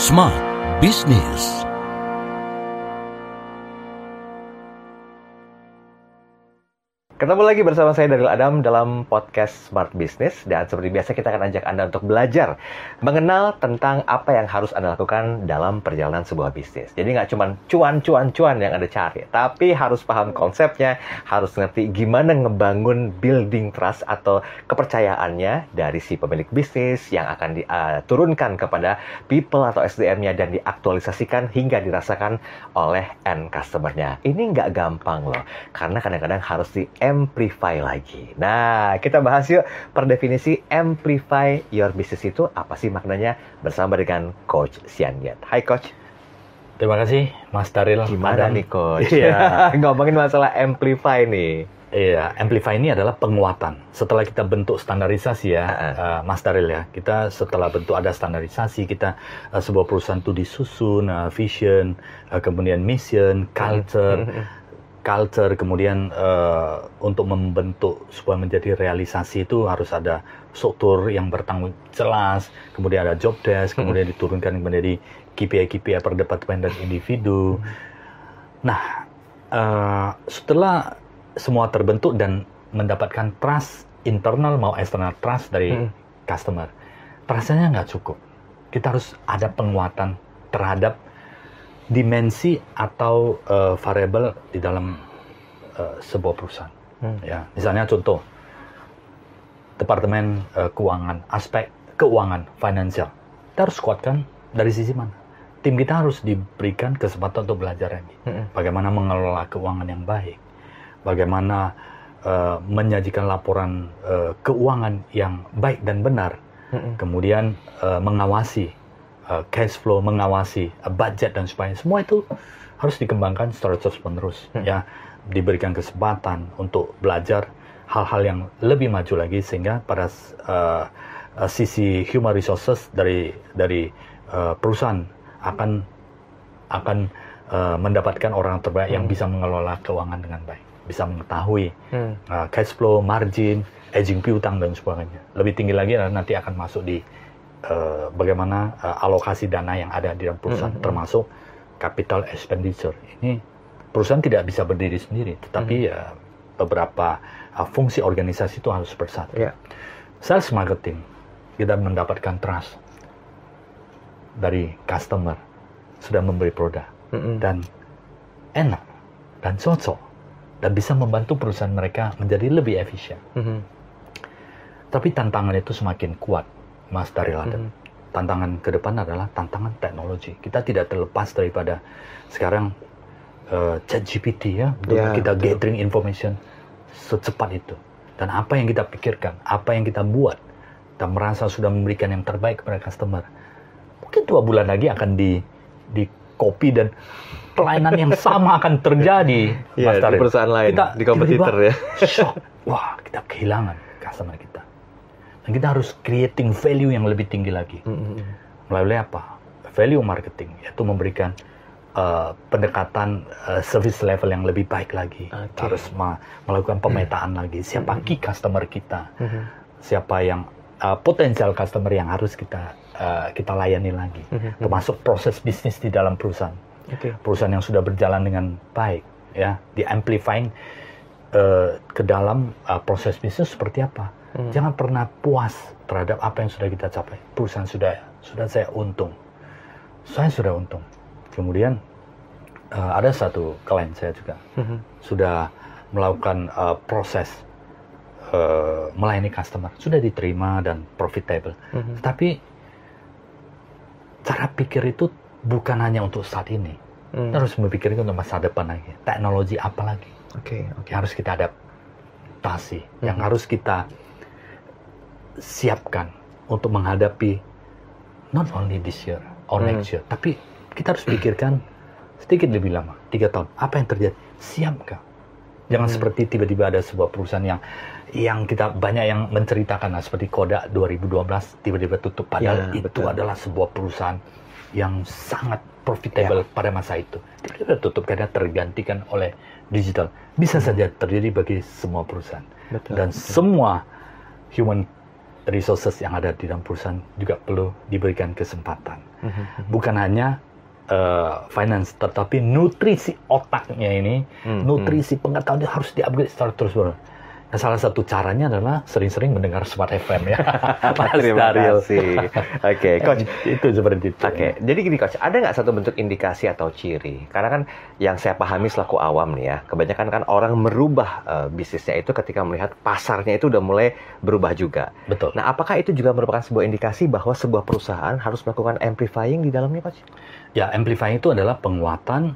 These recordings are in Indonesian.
Smart Business. Ketemu lagi bersama saya Daryl Adam dalam podcast Smart Business. Dan seperti biasa kita akan ajak Anda untuk belajar mengenal tentang apa yang harus Anda lakukan dalam perjalanan sebuah bisnis. Jadi nggak cuma cuan yang Anda cari, tapi harus paham konsepnya, harus ngerti gimana ngebangun building trust atau kepercayaannya dari si pemilik bisnis yang akan diturunkan kepada people atau SDM-nya dan diaktualisasikan hingga dirasakan oleh end customer-nya. Ini nggak gampang loh, karena kadang-kadang harus amplify lagi. Nah, kita bahas yuk per definisi amplify your business itu apa sih maknanya bersama dengan Coach Sian Yat. Hai Coach. Terima kasih Mas Daryl. Gimana nih Coach? Iya. Ngomongin masalah amplify nih. Iya, amplify ini adalah penguatan. Setelah kita bentuk standarisasi ya, Mas Daryl ya. Kita setelah bentuk ada standarisasi, kita sebuah perusahaan itu disusun, vision, kemudian mission, culture, kemudian untuk membentuk supaya menjadi realisasi itu harus ada struktur yang bertanggung jelas, kemudian ada job desk, kemudian diturunkan menjadi KPI per departemen dan individu. Nah, setelah semua terbentuk dan mendapatkan trust internal mau external trust dari customer, rasanya nggak cukup. Kita harus ada penguatan terhadap dimensi atau variabel di dalam sebuah perusahaan. Ya, misalnya contoh departemen keuangan, aspek keuangan, finansial. Kita harus kuatkan dari sisi mana? Tim kita harus diberikan kesempatan untuk belajar lagi. Bagaimana mengelola keuangan yang baik, bagaimana menyajikan laporan keuangan yang baik dan benar, kemudian mengawasi cash flow, mengawasi budget dan sebagainya. Semua itu harus dikembangkan secara terus-menerus. Ya, diberikan kesempatan untuk belajar hal-hal yang lebih maju lagi sehingga pada sisi human resources dari perusahaan akan mendapatkan orang terbaik yang bisa mengelola keuangan dengan baik, bisa mengetahui cash flow, margin, aging piutang dan sebagainya. Lebih tinggi lagi nanti akan masuk di bagaimana alokasi dana yang ada di dalam perusahaan, termasuk capital expenditure. Ini perusahaan tidak bisa berdiri sendiri, tetapi beberapa fungsi organisasi itu harus bersatu. Sales marketing, kita mendapatkan trust dari customer, sudah memberi produk dan enak dan cocok dan bisa membantu perusahaan mereka menjadi lebih efisien. Tapi tantangan itu semakin kuat, Mas Daryl Adam. Tantangan ke depan adalah tantangan teknologi. Kita tidak terlepas daripada sekarang ChatGPT ya, untuk kita gathering information secepat itu. Dan apa yang kita pikirkan, apa yang kita buat, kita merasa sudah memberikan yang terbaik kepada customer. Mungkin 2 bulan lagi akan di copy dan pelayanan yang sama akan terjadi, Mas Daryl. Di perusahaan lain, kita di kompetitor ya. Shock. Wah, kita kehilangan customer kita. Dan kita harus creating value yang lebih tinggi lagi. Melalui apa? Value marketing, yaitu memberikan pendekatan service level yang lebih baik lagi. Harus melakukan pemetaan lagi. Siapa key customer kita? Siapa yang potensial customer yang harus kita layani lagi? Termasuk proses bisnis di dalam perusahaan. Perusahaan yang sudah berjalan dengan baik, ya, di amplifying ke dalam proses bisnis seperti apa? Jangan pernah puas terhadap apa yang sudah kita capai. Perusahaan sudah saya untung. Saya sudah untung. Kemudian ada satu klien saya juga sudah melakukan proses melayani customer, sudah diterima dan profitable. Tapi cara pikir itu bukan hanya untuk saat ini. Kita harus memikirkan untuk masa depan lagi. Teknologi apa lagi? Yang harus kita adaptasi, yang harus kita siapkan untuk menghadapi not only this year or next year, tapi kita harus pikirkan sedikit lebih lama, 3 tahun. Apa yang terjadi? Siapkah? Jangan seperti tiba-tiba ada sebuah perusahaan yang kita banyak yang menceritakan, seperti Kodak 2012 tiba-tiba tutup, padahal itu adalah sebuah perusahaan yang sangat profitable pada masa itu. Tiba-tiba tutup karena tergantikan oleh digital. Bisa saja terjadi bagi semua perusahaan. Dan semua human resources yang ada di dalam perusahaan juga perlu diberikan kesempatan. Bukan hanya finance, tetapi nutrisi otaknya ini, nutrisi pengetahuan harus di-upgrade secara terus-menerus. Nah, salah satu caranya adalah sering-sering mendengar Smart FM ya. Terima kasih. Oke, Coach. Itu seperti itu. Oke, jadi gini Coach, ada nggak satu bentuk indikasi atau ciri? Karena kan yang saya pahami selaku awam nih ya, kebanyakan kan orang merubah bisnisnya itu ketika melihat pasarnya itu udah mulai berubah juga. Betul. Nah, apakah itu juga merupakan sebuah indikasi bahwa sebuah perusahaan harus melakukan amplifying di dalamnya, Coach? Ya, amplifying itu adalah penguatan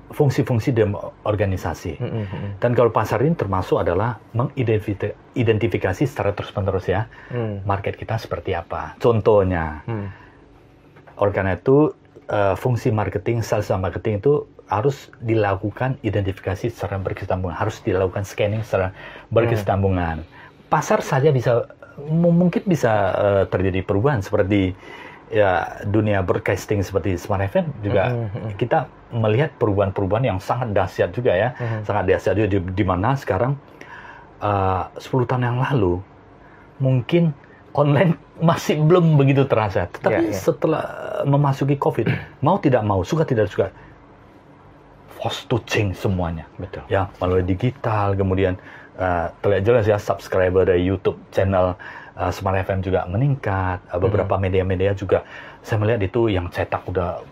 fungsi-fungsi dalam organisasi. Dan kalau pasar ini termasuk adalah mengidentifikasi secara terus-menerus ya, market kita seperti apa. Contohnya, oleh karena itu fungsi marketing, sales dan marketing itu harus dilakukan identifikasi secara berkesinambungan, harus dilakukan scanning secara berkesinambungan. Pasar saja mungkin bisa terjadi perubahan seperti ya dunia broadcasting seperti Smart FM juga kita melihat perubahan-perubahan yang sangat dahsyat juga ya, sangat dahsyat juga di mana sekarang 10 tahun yang lalu mungkin online masih belum begitu terasa, tetapi setelah memasuki COVID, mau tidak mau, suka tidak suka, forced to change semuanya. Betul. Ya, melalui digital, kemudian terlihat jelas ya subscriber dari YouTube channel Smart FM juga meningkat, beberapa media-media juga saya melihat itu yang cetak udah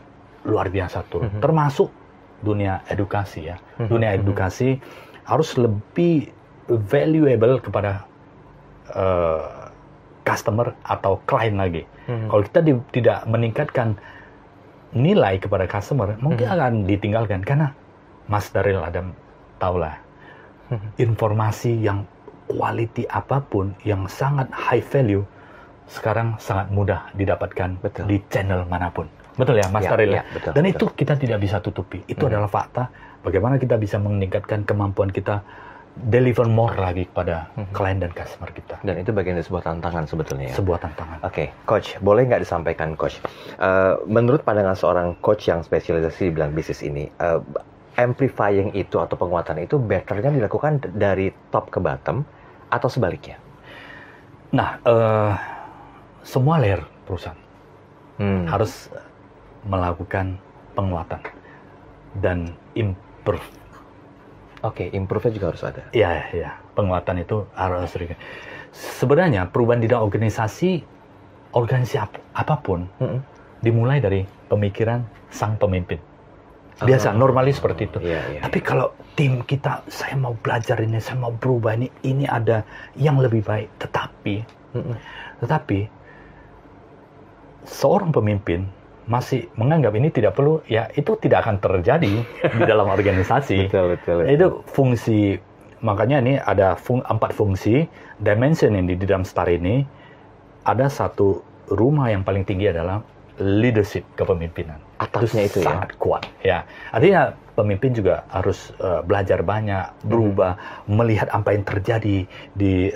luar biasa tuh, termasuk dunia edukasi ya. Dunia edukasi harus lebih valuable kepada customer atau klien lagi. Kalau kita tidak meningkatkan nilai kepada customer, mungkin akan ditinggalkan karena Mas Daryl Adam tahulah informasi yang quality apapun yang sangat high value sekarang sangat mudah didapatkan di channel manapun. Betul ya, Mas Daryl? Ya, betul, dan betul. itu kita tidak bisa tutupi. Itu adalah fakta. Bagaimana kita bisa meningkatkan kemampuan kita deliver more lagi kepada klien dan customer kita. Dan itu bagian dari sebuah tantangan sebetulnya ya? Sebuah tantangan. Oke, Coach, boleh nggak disampaikan Coach? Menurut pandangan seorang Coach yang spesialisasi di bidang bisnis ini, amplifying itu atau penguatan itu betternya dilakukan dari top ke bottom atau sebaliknya? Nah, semua layer perusahaan harus melakukan penguatan dan improve. Oke, improve-nya juga harus ada. Ya, penguatan itu harus. Sebenarnya perubahan di dalam organisasi apapun dimulai dari pemikiran sang pemimpin. Biasa, normalis seperti itu. Tapi kalau tim kita, saya mau belajar ini, saya mau berubah ini ada yang lebih baik. Tetapi seorang pemimpin masih menganggap ini tidak perlu, ya itu tidak akan terjadi di dalam organisasi. Betul. Itu fungsi, makanya ini ada 4 fungsi, dimension ini di dalam STAR ini, ada satu rumah yang paling tinggi adalah leadership, kepemimpinan. Atasnya itu ya? Sangat kuat. Ya. Artinya pemimpin juga harus belajar banyak, berubah, melihat apa yang terjadi di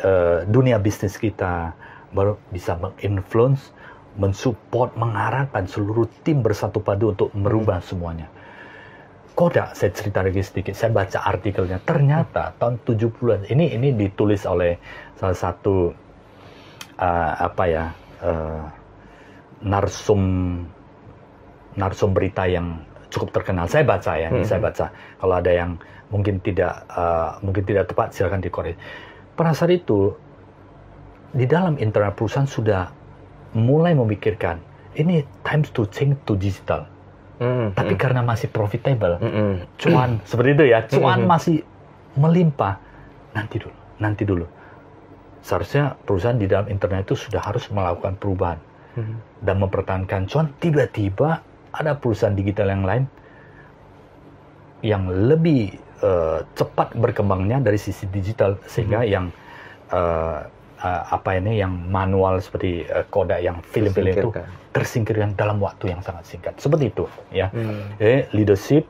dunia bisnis kita, baru bisa menginfluence, mensupport, mengarahkan seluruh tim bersatu padu untuk merubah semuanya. Kodak, saya cerita lagi sedikit, saya baca artikelnya, ternyata tahun 70-an, ini ditulis oleh salah satu narsum berita yang cukup terkenal. Saya baca ya, saya baca. Kalau ada yang mungkin tidak tepat, silakan dikoreksi. Pada saat itu di dalam internal perusahaan sudah mulai memikirkan ini time to change to digital. Tapi karena masih profitable, cuan seperti itu ya, cuan masih melimpah. Nanti dulu. Seharusnya perusahaan di dalam internal itu sudah harus melakukan perubahan dan mempertahankan cuan. Tiba-tiba ada perusahaan digital yang lain yang lebih cepat berkembangnya dari sisi digital, sehingga yang yang manual seperti Kodak yang film-film itu tersingkirkan dalam waktu yang sangat singkat. Seperti itu ya. Leadership,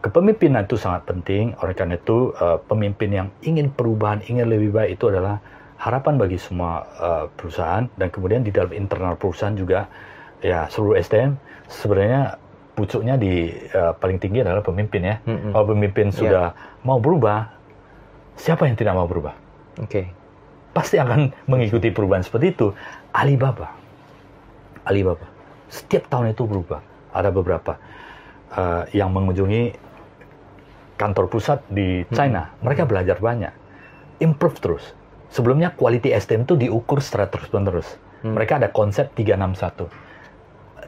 kepemimpinan itu sangat penting. Oleh karena itu pemimpin yang ingin perubahan, ingin lebih baik, itu adalah harapan bagi semua perusahaan. Dan kemudian di dalam internal perusahaan juga ya, seluruh SDM sebenarnya pucuknya di paling tinggi adalah pemimpin ya. Kalau pemimpin sudah mau berubah, siapa yang tidak mau berubah? pasti akan mengikuti perubahan seperti itu. Alibaba, setiap tahun itu berubah. Ada beberapa yang mengunjungi kantor pusat di China, mereka belajar banyak, improve terus. Sebelumnya quality SDM itu diukur secara terus-menerus. Mereka ada konsep 361,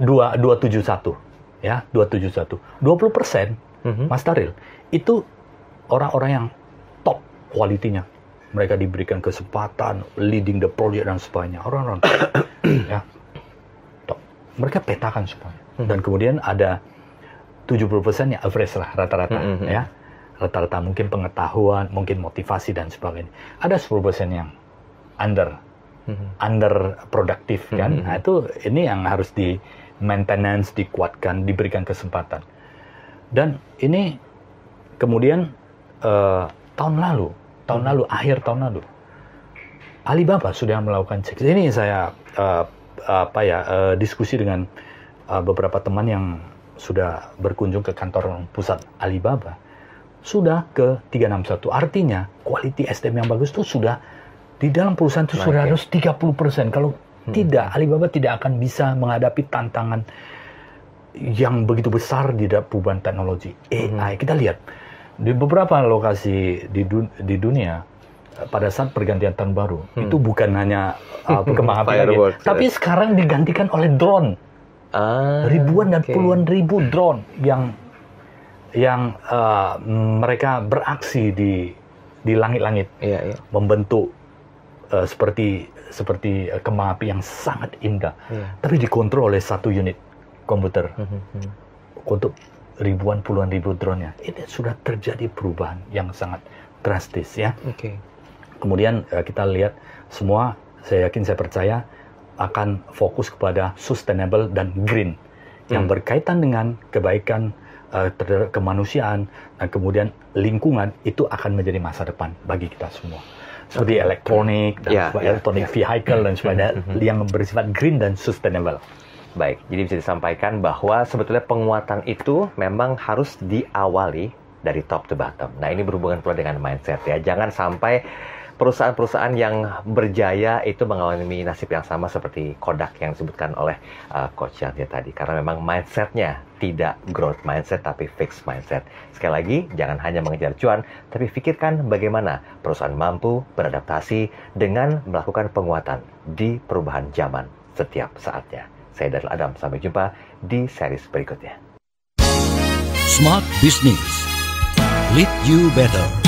271, ya 271, 20%, Mas Taril, itu orang-orang yang top quality-nya. Mereka diberikan kesempatan leading the project dan sebagainya. Orang-orang ya top. Mereka petakan semuanya. Dan kemudian ada 70% yang average lah rata-rata, ya. Rata-rata mungkin pengetahuan, mungkin motivasi dan sebagainya. Ada 10% yang under produktif kan. Nah, ini yang harus di maintenance, dikuatkan, diberikan kesempatan. Dan ini kemudian akhir tahun lalu Alibaba sudah melakukan cek. Ini saya diskusi dengan beberapa teman yang sudah berkunjung ke kantor pusat Alibaba. Sudah ke 361. Artinya quality SDM yang bagus itu sudah di dalam perusahaan itu sudah harus 30%. Kalau tidak, Alibaba tidak akan bisa menghadapi tantangan yang begitu besar di dalam perubahan teknologi AI. Kita lihat di beberapa lokasi di dunia pada saat pergantian tahun baru itu bukan hanya perkembangan lagi, tapi sekarang digantikan oleh drone. Ribuan dan puluhan ribu drone yang mereka beraksi di langit-langit, membentuk seperti kembang api yang sangat indah, tapi dikontrol oleh satu unit komputer untuk ribuan puluhan ribu drone-nya. Ini sudah terjadi perubahan yang sangat drastis, ya. Kemudian kita lihat semua, saya yakin, saya percaya akan fokus kepada sustainable dan green yang berkaitan dengan kebaikan terhadap kemanusiaan dan kemudian lingkungan. Itu akan menjadi masa depan bagi kita semua. Seperti elektronik dan electronic vehicle dan sebagainya yang bersifat green dan sustainable. Baik, jadi bisa disampaikan bahwa sebetulnya penguatan itu memang harus diawali dari top to bottom. Nah, ini berhubungan pula dengan mindset, ya. Jangan sampai perusahaan-perusahaan yang berjaya itu mengalami nasib yang sama seperti Kodak yang disebutkan oleh Coach Yanti tadi. Karena memang mindsetnya tidak growth mindset, tapi fixed mindset. Sekali lagi, jangan hanya mengejar cuan, tapi pikirkan bagaimana perusahaan mampu beradaptasi dengan melakukan penguatan di perubahan zaman setiap saatnya. Saya Daryl Adam, sampai jumpa di series berikutnya. Smart Business. Lead you better.